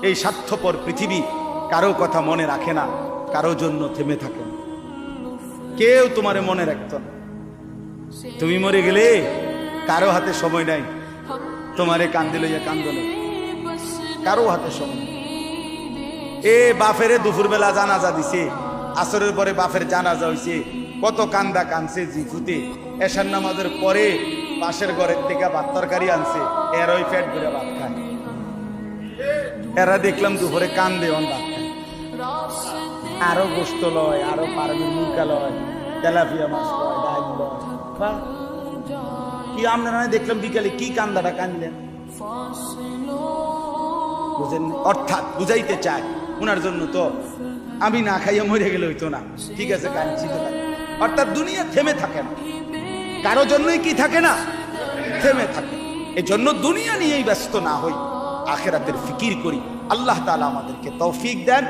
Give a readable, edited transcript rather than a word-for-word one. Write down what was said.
এই স্বার্থপর পৃথিবী কারো কথা মনে রাখে না, কারো জন্য থেমে থাকে না, কেউ তোমারে মনে রাখত না। তুমি মরে গেলে কারো হাতে সময় নাই তোমারে কান্দে লইয়া কান্দনে, কারো হাতে সময়। এ বাফেরে দুপুরবেলা জানাজা দিছে, আসরের পরে বাফের জানাজা হইছে, কত কান্দা কানছে জিফুতে। এশার নামাজের পরে পাশের ঘরের থেকে ভাত তরকারি আনছে, এর ওই পেট ভরে ভাত খায়। এরা দেখলাম দুপুরে কান্দে অন ভাত খায়, আরো গোস্ত লয়, আরো পারমির মুরগা লয়, তেলাপিয়া মাছ লয়, ডাল লয়। বাহ! কি আপনারা দেখলাম বিকালে কি কান্দাটা কানলেন, বুঝেন? অর্থাৎ বুঝাইতে চায় ওনার জন্য তো আমি না খাইয়া মরে গেলে হইতো না, ঠিক আছে কাঁদছি তো। অর্থাৎ দুনিয়া থেমে থাকে না, কারো জন্যই কি থাকে না, থেমে থাকে। এই জন্য দুনিয়া নিয়েই ব্যস্ত না হই, আখিরাতের ফিকির করি। আল্লাহ তাআলা আমাদেরকে তৌফিক দেন।